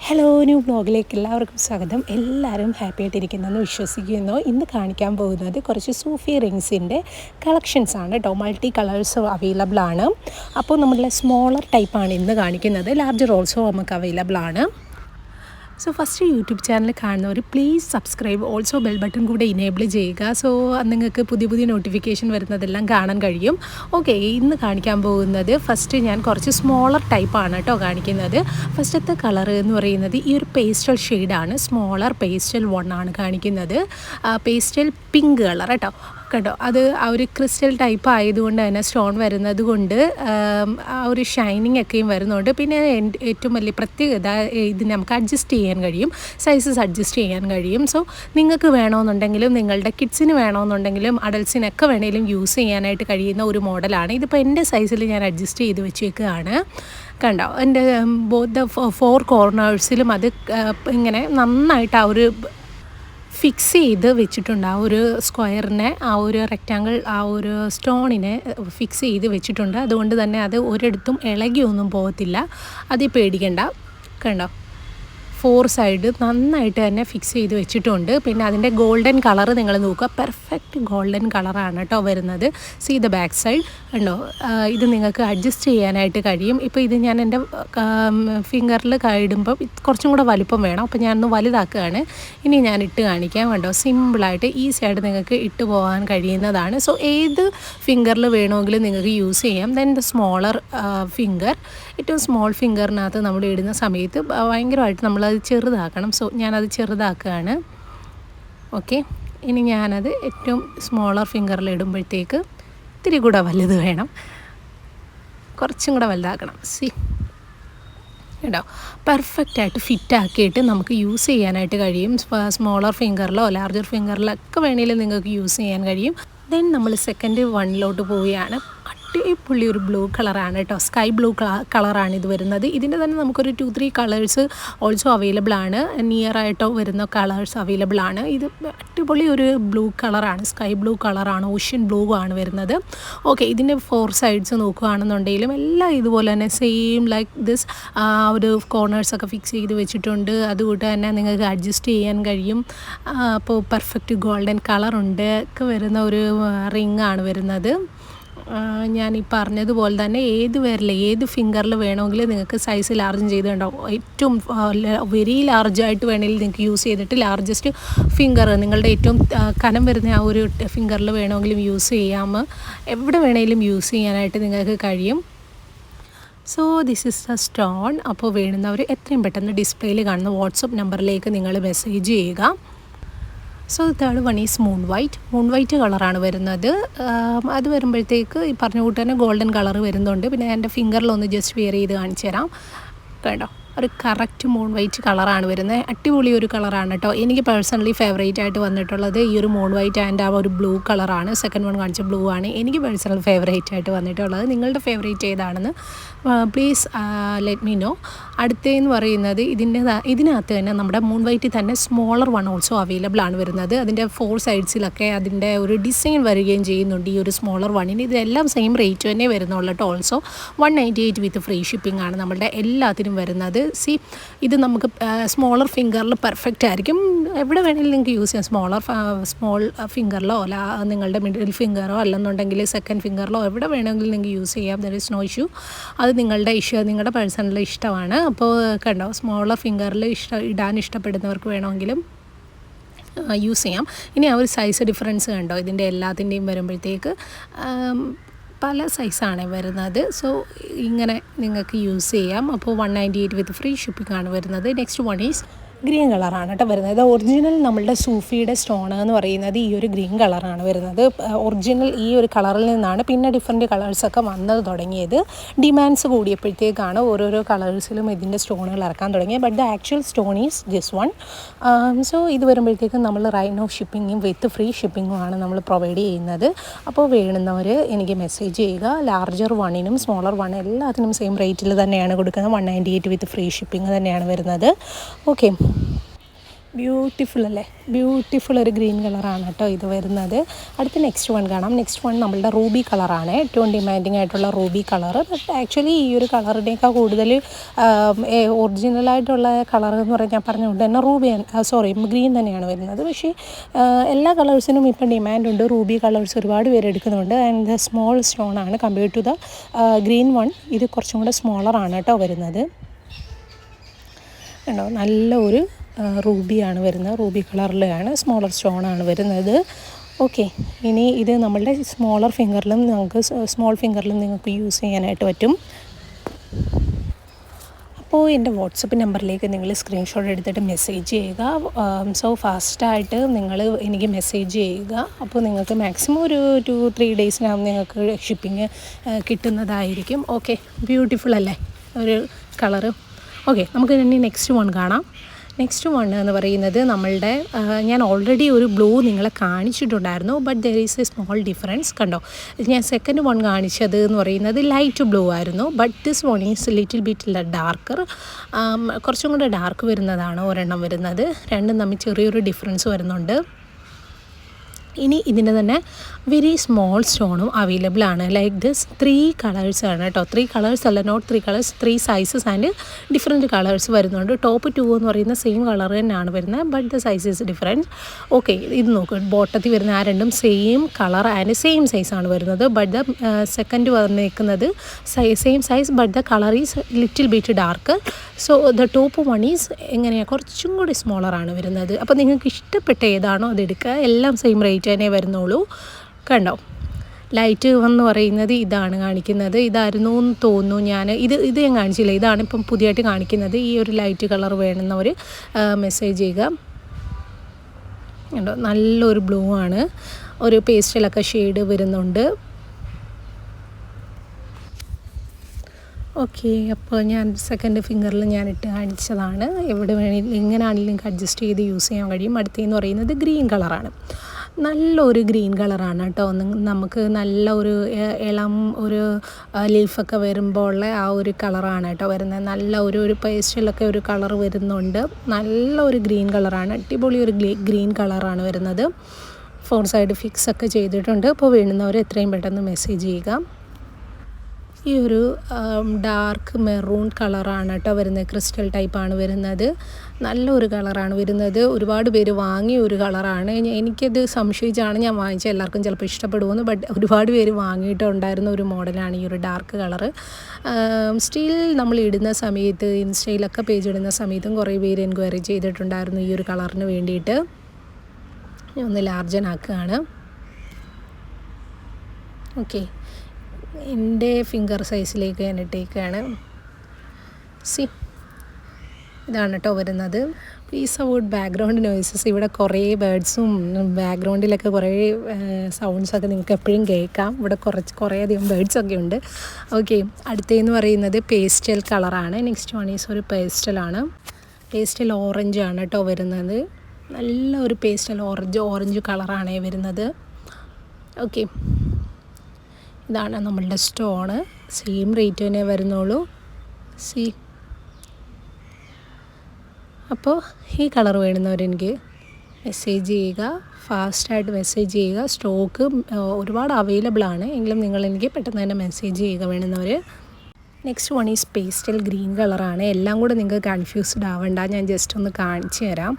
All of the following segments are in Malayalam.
ഹലോ, ന്യൂ വ്ലോഗിലേക്ക് എല്ലാവർക്കും സ്വാഗതം. എല്ലാവരും ഹാപ്പി ആയിട്ടിരിക്കുന്നെന്ന് വിശ്വസിക്കുന്നു. ഇന്ന് കാണിക്കാൻ പോകുന്നത് കുറച്ച് സൂഫി റിങ്സിൻ്റെ കളക്ഷൻസാണ് കേട്ടോ. മൾട്ടി കളേഴ്സ് അവൈലബിൾ ആണ്. അപ്പോൾ നമ്മളുടെ സ്മോളർ ടൈപ്പാണ് ഇന്ന് കാണിക്കുന്നത്. ലാർജർ ഓൾസോ നമുക്ക് അവൈലബിൾ ആണ്. സോ ഫസ്റ്റ് യൂട്യൂബ് ചാനൽ കാണുന്നവർ please subscribe, also bell button കൂടെ ഇനേബിൾ ചെയ്യുക. സോ നിങ്ങൾക്ക് പുതിയ പുതിയ നോട്ടിഫിക്കേഷൻ വരുന്നതെല്ലാം കാണാൻ കഴിയും. ഓക്കെ, ഇന്ന് കാണിക്കാൻ പോകുന്നത് ഫസ്റ്റ് ഞാൻ കുറച്ച് സ്മോളർ ടൈപ്പാണ് കേട്ടോ കാണിക്കുന്നത്. ഫസ്റ്റത്തെ കളർ എന്ന് പറയുന്നത് ഈ ഒരു പേസ്റ്റൽ ഷെയ്ഡാണ്. സ്മോളർ പേസ്റ്റൽ 1 ആണ് കാണിക്കുന്നത്. പേസ്റ്റൽ പിങ്ക് കളർ കേട്ടോ. അത് ആ ഒരു ക്രിസ്റ്റൽ ടൈപ്പ് ആയതുകൊണ്ട് തന്നെ സ്റ്റോൺ വരുന്നത് കൊണ്ട് ആ ഒരു ഷൈനിങ് ഒക്കെയും വരുന്നുണ്ട്. പിന്നെ ഏറ്റവും വലിയ പ്രത്യേകത ഇത് നമുക്ക് അഡ്ജസ്റ്റ് ചെയ്യാൻ കഴിയും, സൈസസ് അഡ്ജസ്റ്റ് ചെയ്യാൻ കഴിയും. സോ നിങ്ങൾക്ക് വേണമെന്നുണ്ടെങ്കിലും നിങ്ങളുടെ കിഡ്സിന് വേണമെന്നുണ്ടെങ്കിലും അഡൽസിനൊക്കെ വേണമെങ്കിലും യൂസ് ചെയ്യാനായിട്ട് കഴിയുന്ന ഒരു മോഡലാണ്. ഇതിപ്പോൾ എൻ്റെ സൈസിൽ ഞാൻ അഡ്ജസ്റ്റ് ചെയ്ത് വെച്ചേക്കുകയാണ്. കണ്ടോ, എൻ്റെ ബോത്ത് 4 കോർണേഴ്സിലും അത് ഇങ്ങനെ നന്നായിട്ട് ആ ഒരു ഫിക്സ് ചെയ്ത് വെച്ചിട്ടുണ്ട്. ആ ഒരു സ്ക്വയറിനെ, ആ ഒരു റെക്റ്റാങ്കിൾ, ആ ഒരു സ്റ്റോണിനെ ഫിക്സ് ചെയ്ത് വെച്ചിട്ടുണ്ട്. അതുകൊണ്ട് തന്നെ അത് ഒരിടത്തും ഇളകിയൊന്നും പോകത്തില്ല. അതിൽ പേടിക്കണ്ട. കണ്ടോ, 4 സൈഡ് നന്നായിട്ട് തന്നെ ഫിക്സ് ചെയ്ത് വെച്ചിട്ടുണ്ട്. പിന്നെ അതിൻ്റെ ഗോൾഡൻ കളർ നിങ്ങൾ നോക്കുക, പെർഫെക്റ്റ് ഗോൾഡൻ കളറാണ് കേട്ടോ വരുന്നത്. സീ ദ ബാക്ക് സൈഡ് കണ്ടോ. ഇത് നിങ്ങൾക്ക് അഡ്ജസ്റ്റ് ചെയ്യാനായിട്ട് കഴിയും. ഇപ്പോൾ ഇത് ഞാൻ എൻ്റെ ഫിംഗറിൽ ഇടുമ്പം കുറച്ചും കൂടെ വലിപ്പം വേണം. അപ്പോൾ ഞാനൊന്ന് വലുതാക്കുകയാണ്. ഇനി ഞാൻ ഇട്ട് കാണിക്കാം. കണ്ടോ, സിമ്പിളായിട്ട് ഈസി ആയിട്ട് നിങ്ങൾക്ക് ഇട്ട് പോകാൻ കഴിയുന്നതാണ്. സോ ഏത് ഫിംഗറിൽ വേണമെങ്കിലും നിങ്ങൾക്ക് യൂസ് ചെയ്യാം. ദെൻ ദ സ്മോളർ ഫിംഗർ, ഏറ്റവും സ്മോൾ ഫിംഗറിനകത്ത് നമ്മൾ ഇടുന്ന സമയത്ത് ഭയങ്കരമായിട്ട് നമ്മളത് ചെറുതാക്കണം. സോ ഞാനത് ചെറുതാക്കുകയാണ്. ഓക്കെ, ഇനി ഞാനത് ഏറ്റവും സ്മോളർ ഫിംഗറിൽ ഇടുമ്പോഴത്തേക്ക് ഇത്തിരി കൂടെ വലുത് വേണം, കുറച്ചും കൂടെ വലുതാക്കണം. കേട്ടോ, പെർഫെക്റ്റായിട്ട് ഫിറ്റാക്കിയിട്ട് നമുക്ക് യൂസ് ചെയ്യാനായിട്ട് കഴിയും. സ്മോളർ ഫിംഗറിലോ ലാർജർ ഫിംഗറിലൊക്കെ വേണമെങ്കിലും നിങ്ങൾക്ക് യൂസ് ചെയ്യാൻ കഴിയും. ദെൻ നമ്മൾ സെക്കൻഡ് വണ്ണിലോട്ട് പോവുകയാണ്. അടിപൊളി ഒരു ബ്ലൂ കളറാണ് കേട്ടോ, സ്കൈ ബ്ലൂ കളറാണ് ഇത് വരുന്നത്. ഇതിൻ്റെ തന്നെ നമുക്കൊരു 2-3 കളേഴ്സ് ഓൾസോ അവൈലബിൾ ആണ്. നിയർ ആയിട്ടോ വരുന്ന കളേഴ്സ് അവൈലബിൾ ആണ്. ഇത് അടിപൊളി ഒരു ബ്ലൂ കളറാണ്, സ്കൈ ബ്ലൂ കളറാണ്, ഓഷ്യൻ ബ്ലൂ ആണ് വരുന്നത്. ഓക്കെ, ഇതിൻ്റെ 4 സൈഡ്സ് നോക്കുകയാണെന്നുണ്ടെങ്കിലും എല്ലാം ഇതുപോലെ തന്നെ സെയിം ലൈക്ക് ദിസ് ഒരു കോർണേഴ്സൊക്കെ ഫിക്സ് ചെയ്ത് വെച്ചിട്ടുണ്ട്. അതുകൊണ്ട് തന്നെ നിങ്ങൾക്ക് അഡ്ജസ്റ്റ് ചെയ്യാൻ കഴിയും. അപ്പോൾ പെർഫെക്റ്റ് ഗോൾഡൻ കളറുണ്ട് ഒക്കെ വരുന്ന ഒരു റിങ് ആണ് വരുന്നത്. ഞാൻ ഈ പറഞ്ഞതുപോലെ തന്നെ ഏത് ഫിംഗറിൽ വേണമെങ്കിലും നിങ്ങൾക്ക് സൈസ് ലാർജും ചെയ്തിട്ടുണ്ടാവും. ഏറ്റവും വെരി ലാർജായിട്ട് വേണമെങ്കിൽ നിങ്ങൾക്ക് യൂസ് ചെയ്തിട്ട് ലാർജസ്റ്റ് ഫിംഗർ നിങ്ങളുടെ ഏറ്റവും കനം വരുന്ന ആ ഒരു ഫിംഗറിൽ വേണമെങ്കിലും യൂസ് ചെയ്യാം. എവിടെ വേണമെങ്കിലും യൂസ് ചെയ്യാനായിട്ട് നിങ്ങൾക്ക് കഴിയും. So this is the stone. അപ്പോൾ വേണ്ടുന്നവർ എത്രയും പെട്ടെന്ന് ഡിസ്പ്ലേയിൽ കാണുന്ന വാട്സപ്പ് നമ്പറിലേക്ക് നിങ്ങൾ മെസ്സേജ് ചെയ്യുക. So third one is moon white കളറാണ് വരുന്നത്. അത് വരുമ്പോഴത്തേക്ക് ഈ പറഞ്ഞ കൂട്ട് തന്നെ ഗോൾഡൻ കളർ വരുന്നുണ്ട്. പിന്നെ എൻ്റെ ഫിംഗറിലൊന്ന് ജസ്റ്റ് വെയർ ചെയ്ത് കാണിച്ചു തരാം. കേട്ടോ, ഒരു കറക്റ്റ് മൂൺ വൈറ്റ് കളറാണ് വരുന്നത്. അടിപൊളി ഒരു കളറാണ് കേട്ടോ. എനിക്ക് പേഴ്സണലി ഫേവറേറ്റ് ആയിട്ട് വന്നിട്ടുള്ളത് ഈ ഒരു മൂൺ വൈറ്റ് ആൻഡ് ആ ഒരു ബ്ലൂ കളറാണ്. സെക്കൻഡ് വൺ കാണിച്ച ബ്ലൂ ആണ് എനിക്ക് പേഴ്സണൽ ഫേവറേറ്റ് ആയിട്ട് വന്നിട്ടുള്ളത്. നിങ്ങളുടെ ഫേവറേറ്റ് ഏതാണെന്ന് പ്ലീസ് ലെറ്റ് മീ നോ. അടുത്തതെന്ന് പറയുന്നത് ഇതിനകത്ത് തന്നെ നമ്മുടെ മൂൺ വൈറ്റിൽ തന്നെ സ്മോളർ വൺ ഓൾസോ അവൈലബിൾ ആണ് വരുന്നത്. അതിൻ്റെ 4 സൈഡ്സിലൊക്കെ അതിൻ്റെ ഒരു ഡിസൈൻ വരികയും ചെയ്യുന്നുണ്ട് ഈ ഒരു സ്മോളർ വണ്ണിന്. ഇതെല്ലാം സെയിം റേറ്റ് തന്നെ വരുന്നുള്ളൂ കേട്ടോ. ഓൾസോ 198 വിത്ത് ഫ്രീ ഷിപ്പിംഗ് ആണ് നമ്മളുടെ എല്ലാത്തിനും വരുന്നത്. ഇത് നമുക്ക് സ്മോളർ ഫിംഗറിൽ പെർഫെക്റ്റ് ആയിരിക്കും. എവിടെ വേണമെങ്കിലും നിങ്ങൾക്ക് യൂസ് ചെയ്യാം. സ്മോൾ ഫിംഗറിലോ അല്ല നിങ്ങളുടെ മിഡിൽ ഫിംഗറോ അല്ലെന്നുണ്ടെങ്കിൽ സെക്കൻഡ് ഫിംഗറിലോ എവിടെ വേണമെങ്കിലും നിങ്ങൾക്ക് യൂസ് ചെയ്യാം. There is no issue. അത് നിങ്ങളുടെ പേഴ്സണൽ ഇഷ്ടമാണ്. അപ്പോൾ കണ്ടോ, സ്മോളർ ഫിംഗറിൽ ഇടാൻ ഇഷ്ടപ്പെടുന്നവർക്ക് വേണമെങ്കിലും യൂസ് ചെയ്യാം. ഇനി ആ ഒരു സൈസ് ഡിഫറൻസ് കണ്ടോ, ഇതിൻ്റെ എല്ലാത്തിൻ്റെയും വരുമ്പോഴത്തേക്ക് പല സൈസാണ് വരുന്നത്. സോ ഇങ്ങനെ നിങ്ങൾക്ക് യൂസ് ചെയ്യാം. അപ്പോൾ 198 വിത്ത് ഫ്രീ ഷിപ്പിംഗ് ആണ് വരുന്നത്. നെക്സ്റ്റ് വൺ ഈസ് ഗ്രീൻ കളറാണ് കേട്ടോ വരുന്നത്. ഒറിജിനൽ നമ്മളുടെ സൂഫിയുടെ സ്റ്റോൺ എന്ന് പറയുന്നത് ഈ ഒരു ഗ്രീൻ കളറാണ് വരുന്നത്. ഒറിജിനൽ ഈ ഒരു കളറിൽ നിന്നാണ് പിന്നെ ഡിഫറെൻറ്റ് കളേഴ്സൊക്കെ വന്നത് തുടങ്ങിയത്. ഡിമാൻഡ്സ് കൂടിയപ്പോഴത്തേക്കാണ് ഓരോരോ കളേഴ്സിലും ഇതിൻ്റെ സ്റ്റോണുകൾ ഇറക്കാൻ തുടങ്ങിയത്. But the actual stone is this one. So ഇത് വരുമ്പോഴത്തേക്കും നമ്മൾ റൈനോ ഷിപ്പിങ്ങും വിത്ത് ഫ്രീ ഷിപ്പിങ്ങും ആണ് നമ്മൾ പ്രൊവൈഡ് ചെയ്യുന്നത്. അപ്പോൾ വേണ്ടുന്നവർ എനിക്ക് മെസ്സേജ് ചെയ്യുക. ലാർജർ വണ്ണിനും സ്മോളർ വൺ എല്ലാത്തിനും സെയിം റേറ്റിൽ തന്നെയാണ് കൊടുക്കുന്നത്. 198 വിത്ത് ഫ്രീ ഷിപ്പിംഗ് തന്നെയാണ് വരുന്നത്. ഓക്കെ, ബ്യൂട്ടിഫുൾ അല്ലേ, ബ്യൂട്ടിഫുൾ ഒരു ഗ്രീൻ കളറാണ് കേട്ടോ ഇത് വരുന്നത്. അടുത്ത നെക്സ്റ്റ് വൺ കാണാം. നെക്സ്റ്റ് വൺ നമ്മളുടെ റൂബി കളറാണ്, ഏറ്റവും ഡിമാൻഡിങ് ആയിട്ടുള്ള റൂബി കളറ്. ആക്ച്വലി ഈ ഒരു കളറിനേക്കാൾ കൂടുതൽ ഒറിജിനലായിട്ടുള്ള കളർ എന്ന് പറഞ്ഞാൽ ഞാൻ പറഞ്ഞുകൊണ്ട് തന്നെ ഗ്രീൻ തന്നെയാണ് വരുന്നത്. പക്ഷേ എല്ലാ കളേഴ്സിനും ഇപ്പം ഡിമാൻഡുണ്ട്. റൂബി കളേഴ്സ് ഒരുപാട് പേര് എടുക്കുന്നുണ്ട്. ആൻഡ് സ്മോൾ സ്റ്റോൺ ആണ് compared to the green one. ഇത് കുറച്ചും കൂടെ സ്മോളറാണ് കേട്ടോ വരുന്നത്. കണ്ടോ, നല്ല ഒരു റൂബിയാണ് വരുന്നത്, റൂബി കളറിലാണ്, സ്മോളർ സ്റ്റോണാണ് വരുന്നത്. ഓക്കെ, ഇനി ഇത് നമ്മളുടെ സ്മോൾ ഫിംഗറിലും നിങ്ങൾക്ക് യൂസ് ചെയ്യാനായിട്ട് പറ്റും. അപ്പോൾ എൻ്റെ വാട്സപ്പ് നമ്പറിലേക്ക് നിങ്ങൾ സ്ക്രീൻഷോട്ട് എടുത്തിട്ട് മെസ്സേജ് ചെയ്യുക. സോ ഫാസ്റ്റായിട്ട് നിങ്ങൾ എനിക്ക് മെസ്സേജ് ചെയ്യുക. അപ്പോൾ നിങ്ങൾക്ക് മാക്സിമം ഒരു 2-3 ഡേയ്സിനകം നിങ്ങൾക്ക് ഷിപ്പിംഗ് കിട്ടുന്നതായിരിക്കും. ഓക്കെ, ബ്യൂട്ടിഫുൾ അല്ലേ ഒരു കളറ്. ഓക്കെ, നമുക്ക് ഇനി നെക്സ്റ്റ് വൺ കാണാം. നെക്സ്റ്റ് വൺ എന്ന് പറയുന്നത് നമ്മളുടെ ഞാൻ ഓൾറെഡി ഒരു ബ്ലൂ നിങ്ങളെ കാണിച്ചിട്ടുണ്ടായിരുന്നു. But there is a small difference. കണ്ടോ, ഞാൻ സെക്കൻഡ് വൺ കാണിച്ചത് എന്ന് പറയുന്നത് ലൈറ്റ് ബ്ലൂ ആയിരുന്നു. But this one is little bit darker. കുറച്ചും കൂടെ ഡാർക്ക് വരുന്നതാണ് ഒരെണ്ണം വരുന്നത്. രണ്ടും തമ്മിൽ ചെറിയൊരു ഡിഫറൻസ് വരുന്നുണ്ട്. ഇനി ഇതിൻ്റെ തന്നെ വെരി സ്മോൾ സ്റ്റോണും അവൈലബിൾ ആണ്. ലൈക്ക് ദിസ് 3 കളേഴ്സാണ് കേട്ടോ. 3 കളേഴ്സ് അല്ല, not 3 colours, 3 sizes and different colours വരുന്നുണ്ട്. ടോപ്പ് 2 എന്ന് പറയുന്ന സെയിം കളർ തന്നെയാണ് വരുന്നത്, but the size is different. Okay, ഇത് നോക്കുക, ബോട്ടത്തിൽ വരുന്ന ആ രണ്ടും സെയിം കളർ ആൻഡ് സെയിം സൈസാണ് വരുന്നത്. ബട്ട് ദ സെക്കൻഡ് വന്നിരിക്കുന്നത് same size, but the colour is little bit dark. So the top one is എങ്ങനെയാണ് കുറച്ചും കൂടി സ്മോളറാണ് വരുന്നത്. അപ്പോൾ നിങ്ങൾക്ക് ഇഷ്ടപ്പെട്ട ഏതാണോ അതെടുക്കുക. എല്ലാം സെയിം റേറ്റ് തന്നെ വരുന്നുള്ളൂ. കണ്ടോ, ലൈറ്റ് എന്ന് പറയുന്നത് ഇതാണ് കാണിക്കുന്നത്. ഇതായിരുന്നു എന്ന് തോന്നുന്നു. ഇത് ഞാൻ കാണിച്ചില്ല, ഇതാണ് ഇപ്പം പുതിയതായിട്ട് കാണിക്കുന്നത്. ഈ ഒരു ലൈറ്റ് കളർ വേണമെന്നവർ മെസ്സേജ് ചെയ്യുക. കണ്ടോ, നല്ലൊരു ബ്ലൂ ആണ്, ഒരു പേസ്റ്റലൊക്കെ ഷെയ്ഡ് വരുന്നുണ്ട്. ഓക്കെ, അപ്പോൾ ഞാൻ സെക്കൻഡ് ഫിംഗറിൽ ഞാനിട്ട് കാണിച്ചതാണ്. എവിടെ വേണമെങ്കിലും എങ്ങനെയാണെങ്കിലും നിങ്ങൾക്ക് അഡ്ജസ്റ്റ് ചെയ്ത് യൂസ് ചെയ്യാൻ കഴിയും. അടുത്തതെന്ന് പറയുന്നത് ഗ്രീൻ കളറാണ്. നല്ലൊരു ഗ്രീൻ കളറാണ് കേട്ടോ. നമുക്ക് നല്ല ഒരു ഇളം ഒരു ലീഫൊക്കെ വരുമ്പോൾ ഉള്ള ആ ഒരു കളറാണ് കേട്ടോ വരുന്നത്. നല്ല ഒരു പേസ്റ്റലൊക്കെ ഒരു കളർ വരുന്നുണ്ട്. നല്ലൊരു ഗ്രീൻ കളറാണ്, അടിപൊളി ഒരു ഗ്രീൻ കളറാണ് വരുന്നത്. 4 സൈഡ് ഫിക്സ് ഒക്കെ ചെയ്തിട്ടുണ്ട്. അപ്പോൾ വേണ്ടുന്നവർ എത്രയും പെട്ടെന്ന് മെസ്സേജ് ചെയ്യുക. ഈ ഒരു ഡാർക്ക് മെറൂൺ കളറാണ് കേട്ടോ വരുന്നത്, ക്രിസ്റ്റൽ ടൈപ്പാണ് വരുന്നത്. നല്ലൊരു കളറാണ് വരുന്നത്. ഒരുപാട് പേര് വാങ്ങിയ ഒരു കളറാണ്. എനിക്കത് സംശയിച്ചാണ് ഞാൻ വാങ്ങിച്ചത്, എല്ലാവർക്കും ചിലപ്പോൾ ഇഷ്ടപ്പെടുമെന്ന്. ബട്ട് ഒരുപാട് പേര് വാങ്ങിയിട്ടുണ്ടായിരുന്ന ഒരു മോഡലാണ് ഈ ഒരു ഡാർക്ക് കളറ്. സ്റ്റിൽ നമ്മൾ ഇടുന്ന സമയത്ത് ഇൻസ്റ്റയിലൊക്കെ പേജ് ഇടുന്ന സമയത്തും കുറേ പേര് എൻക്വയറി ചെയ്തിട്ടുണ്ടായിരുന്നു ഈ ഒരു കളറിന് വേണ്ടിയിട്ട്. ഒന്ന് ലാർജനാക്കുകയാണ്. ഓക്കെ, എൻ്റെ ഫിംഗർ സൈസിലേക്ക് ഞാൻ ഇട്ടേക്കാണ്. ഇതാണ് കേട്ടോ വരുന്നത്. Please avoid background noises. ഇവിടെ കുറേ ബേർഡ്സും ബാക്ക്ഗ്രൗണ്ടിലൊക്കെ കുറേ സൗണ്ട്സൊക്കെ നിങ്ങൾക്ക് എപ്പോഴും കേൾക്കാം. ഇവിടെ കുറേയധികം ബേർഡ്സൊക്കെ ഉണ്ട്. ഓക്കെ, അടുത്തതെന്ന് പറയുന്നത് പേസ്റ്റൽ കളറാണ്. നെക്സ്റ്റ് വൺ ഈസ് ഒരു പേസ്റ്റലാണ്. പേസ്റ്റൽ ഓറഞ്ച് ആണ് കേട്ടോ വരുന്നത്. നല്ല ഒരു പേസ്റ്റൽ ഓറഞ്ച് കളറാണ് വരുന്നത്. ഓക്കെ, ഇതാണ് നമ്മളുടെ സ്റ്റോണ്. സെയിം റേറ്റ് തന്നെ വരുന്നുള്ളൂ. അപ്പോൾ ഈ കളർ വേണമെന്നവരെനിക്ക് മെസ്സേജ് ചെയ്യുക, ഫാസ്റ്റായിട്ട് മെസ്സേജ് ചെയ്യുക. സ്റ്റോക്ക് ഒരുപാട് അവൈലബിൾ ആണ്, എങ്കിലും നിങ്ങളെനിക്ക് പെട്ടെന്ന് തന്നെ മെസ്സേജ് ചെയ്യുക വേണമെന്നവർ. Next one is pastel green കളറാണ്. എല്ലാം കൂടെ നിങ്ങൾക്ക് കൺഫ്യൂസ്ഡ് ആവണ്ട, ഞാൻ ജസ്റ്റ് ഒന്ന് കാണിച്ചു തരാം.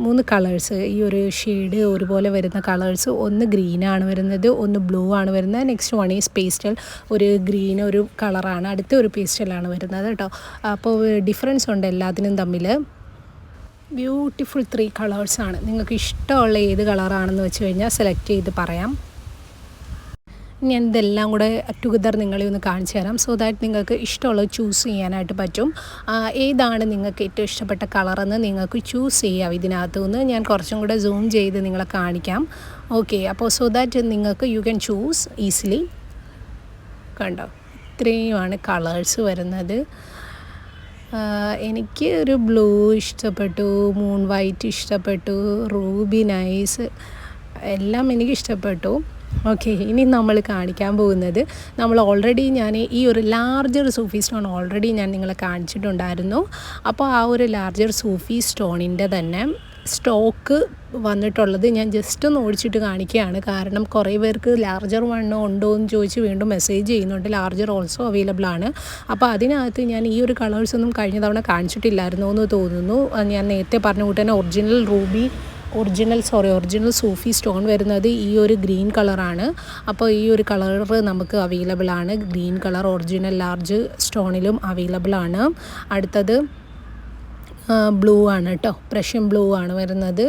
മൂന്ന് കളേഴ്സ്, ഈ ഒരു ഷെയ്ഡ് ഒരുപോലെ വരുന്ന കളേഴ്സ്. ഒന്ന് ഗ്രീനാണ് വരുന്നത്, ഒന്ന് ബ്ലൂ ആണ് വരുന്നത്. നെക്സ്റ്റ് വൺ ഈസ് പേസ്റ്റൽ, ഒരു ഗ്രീൻ ഒരു കളറാണ്, അടുത്ത ഒരു പേസ്റ്റലാണ് വരുന്നത് കേട്ടോ. അപ്പോൾ ഡിഫറൻസ് ഉണ്ട് എല്ലാത്തിനും തമ്മിൽ. ബ്യൂട്ടിഫുൾ 3 കളേഴ്സാണ്. നിങ്ങൾക്ക് ഇഷ്ടമുള്ള ഏത് കളറാണെന്ന് വെച്ച് കഴിഞ്ഞാൽ സെലക്ട് ചെയ്ത് പറയാം. ഞാൻ ഇതെല്ലാം കൂടെ ടുഗദർ നിങ്ങളെ ഒന്ന് കാണിച്ചു തരാം, സോ ദാറ്റ് നിങ്ങൾക്ക് ഇഷ്ടമുള്ളത് ചൂസ് ചെയ്യാനായിട്ട് പറ്റും. ഏതാണ് നിങ്ങൾക്ക് ഏറ്റവും ഇഷ്ടപ്പെട്ട കളറെന്ന് നിങ്ങൾക്ക് ചൂസ് ചെയ്യാം. ഇതിനകത്തു നിന്ന് ഞാൻ കുറച്ചും കൂടെ സൂം ചെയ്ത് നിങ്ങളെ കാണിക്കാം. ഓക്കെ, അപ്പോൾ സോ ദാറ്റ് നിങ്ങൾക്ക് യു ക്യാൻ ചൂസ് ഈസിലി. കണ്ടോ, ഇത്രയുമാണ് കളേഴ്സ് വരുന്നത്. എനിക്ക് ഒരു ബ്ലൂ ഇഷ്ടപ്പെട്ടു, മൂൺ വൈറ്റ് ഇഷ്ടപ്പെട്ടു, റൂബി നൈസ് എല്ലാം എനിക്ക് ഇഷ്ടപ്പെട്ടു. ഓക്കെ, ഇനി നമ്മൾ കാണിക്കാൻ പോകുന്നത് നമ്മൾ ഓൾറെഡി ഞാൻ ഈ ഒരു ലാർജർ സൂഫി സ്റ്റോൺ ഓൾറെഡി ഞാൻ നിങ്ങളെ കാണിച്ചിട്ടുണ്ടായിരുന്നു. അപ്പോൾ ആ ഒരു ലാർജർ സൂഫി സ്റ്റോണിൻ്റെ തന്നെ സ്റ്റോക്ക് വന്നിട്ടുള്ളത് ഞാൻ ജസ്റ്റ് ഒന്ന് ഓടിച്ചിട്ട് കാണിക്കുകയാണ്. കാരണം കുറേ പേർക്ക് ലാർജർ വണ്ണോ ഉണ്ടോ എന്ന് ചോദിച്ച് വീണ്ടും മെസ്സേജ് ചെയ്യുന്നുണ്ട്. ലാർജർ ഓൾസോ അവൈലബിൾ ആണ്. അപ്പോൾ അതിനകത്ത് ഞാൻ ഈ ഒരു കളേഴ്സൊന്നും കഴിഞ്ഞ തവണ കാണിച്ചിട്ടില്ലായിരുന്നു എന്ന് തോന്നുന്നു. ഞാൻ നേരത്തെ പറഞ്ഞ കൂട്ട് തന്നെ ഒറിജിനൽ സൂഫി സ്റ്റോൺ വരുന്നത് ഈ ഒരു ഗ്രീൻ കളറാണ്. അപ്പോൾ ഈ ഒരു കളർ നമുക്ക് അവൈലബിൾ ആണ്. ഗ്രീൻ കളർ ഒറിജിനൽ ലാർജ് സ്റ്റോണിലും അവൈലബിൾ ആണ്. അടുത്തത് ബ്ലൂ ആണ് കേട്ടോ, പ്രഷ്യൻ ബ്ലൂ ആണ് വരുന്നത്.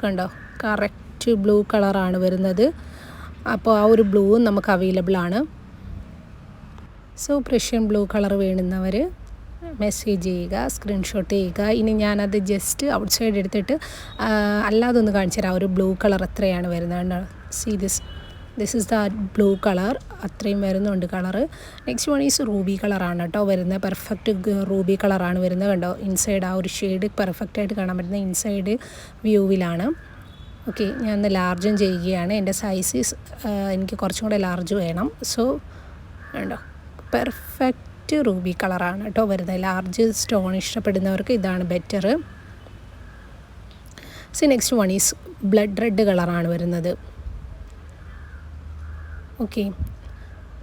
കണ്ടോ, കറക്റ്റ് ബ്ലൂ കളറാണ് വരുന്നത്. അപ്പോൾ ആ ഒരു ബ്ലൂവും നമുക്ക് അവൈലബിൾ ആണ്. സോ പ്രഷ്യൻ ബ്ലൂ കളർ വേണ്ടുന്നവർ മെസ്സേജ് ചെയ്യുക, സ്ക്രീൻഷോട്ട് ചെയ്യുക. ഇനി ഞാനത് ജസ്റ്റ് ഔട്ട് സൈഡ് എടുത്തിട്ട് അല്ലാതെ ഒന്ന് കാണിച്ചു തരാം. ഒരു ബ്ലൂ കളർ എത്രയാണ് വരുന്നത്. See this is the blue colour, അത്രയും വരുന്നുണ്ട് കളറ്. നെക്സ്റ്റ് വൺ ഈസ് റൂബി കളറാണ് കേട്ടോ വരുന്നത്. പെർഫെക്റ്റ് റൂബി കളറാണ് വരുന്നത്. കണ്ടോ, ഇൻസൈഡ് ആ ഒരു ഷെയ്ഡ് പെർഫെക്റ്റായിട്ട് കാണാൻ പറ്റുന്ന ഇൻസൈഡ് വ്യൂവിലാണ്. ഓക്കെ, ഞാൻ ഒന്ന് ലാർജും ചെയ്യുകയാണ്. എൻ്റെ സൈസ് എനിക്ക് കുറച്ചും കൂടെ ലാർജ് വേണം. സോ കണ്ടോ, പെർഫെക്റ്റ് റൂബി കളറാണ് കേട്ടോ വരുന്നത്. ലാർജ് സ്റ്റോൺ ഇഷ്ടപ്പെടുന്നവർക്ക് ഇതാണ് better. So next one is blood red കളറാണ് വരുന്നത്. ഓക്കെ,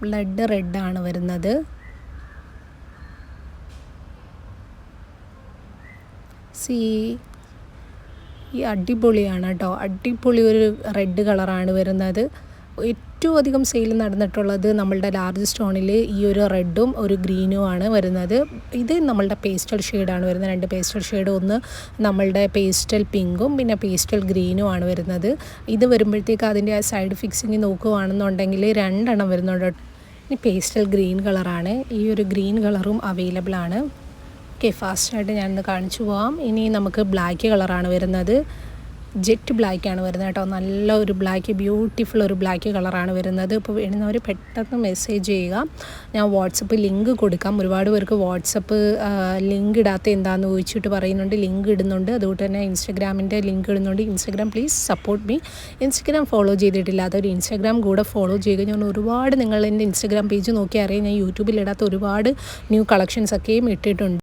ബ്ലഡ് റെഡാണ് വരുന്നത്. ഈ അടിപൊളിയാണ് കേട്ടോ, അടിപൊളി ഒരു റെഡ് കളറാണ് വരുന്നത്. ഏറ്റവും അധികം സെയിൽ നടന്നിട്ടുള്ളത് നമ്മളുടെ ലാർജ് സ്റ്റോണിൽ ഈ ഒരു റെഡും ഒരു ഗ്രീനും ആണ് വരുന്നത്. ഇത് നമ്മളുടെ പേസ്റ്റൽ ഷെയ്ഡാണ് വരുന്നത്. 2 പേസ്റ്റൽ ഷെയ്ഡ്, ഒന്ന് നമ്മളുടെ പേസ്റ്റൽ പിങ്കും പിന്നെ പേസ്റ്റൽ ഗ്രീനും ആണ് വരുന്നത്. ഇത് വരുമ്പോഴത്തേക്ക് അതിൻ്റെ സൈഡ് ഫിക്സിങ് നോക്കുകയാണെന്നുണ്ടെങ്കിൽ 2 എണ്ണം വരുന്നുണ്ട്. ഇനി പേസ്റ്റൽ ഗ്രീൻ കളറാണ്. ഈ ഒരു ഗ്രീൻ കളറും അവൈലബിൾ ആണ്. ഓക്കെ, ഫാസ്റ്റായിട്ട് ഞാനൊന്ന് കാണിച്ചു പോകാം. ഇനി നമുക്ക് ബ്ലാക്ക് കളറാണ് വരുന്നത്. ജെറ്റ് ബ്ലാക്കാണ് വരുന്നത് കേട്ടോ. നല്ല ഒരു ബ്ലാക്ക്, ബ്യൂട്ടിഫുൾ ഒരു ബ്ലാക്ക് കളറാണ് വരുന്നത്. ഇപ്പോൾ വേണ്ടുന്നവർ പെട്ടെന്ന് മെസ്സേജ് ചെയ്യുക. ഞാൻ വാട്സപ്പ് ലിങ്ക് കൊടുക്കാം. ഒരുപാട് പേർക്ക് വാട്സപ്പ് ലിങ്ക് ഇടാത്ത എന്താണെന്ന് ചോദിച്ചിട്ട് പറയുന്നുണ്ട്. ലിങ്ക് ഇടുന്നുണ്ട്. അതുകൊണ്ട് തന്നെ ഇൻസ്റ്റഗ്രാമിൻ്റെ ലിങ്ക് ഇടുന്നുണ്ട്. Instagram please support me. Instagram follow ചെയ്തിട്ടില്ലാത്തവർ ഇൻസ്റ്റഗ്രാം കൂടെ ഫോളോ ചെയ്യുക. ഞാൻ ഒരുപാട്, നിങ്ങൾ എൻ്റെ ഇൻസ്റ്റഗ്രാം പേജ് നോക്കി അറിയാം, ഞാൻ യൂട്യൂബിൽ ഇടാത്ത ഒരുപാട് ന്യൂ കളക്ഷൻസൊക്കെയും ഇട്ടിട്ടുണ്ട്.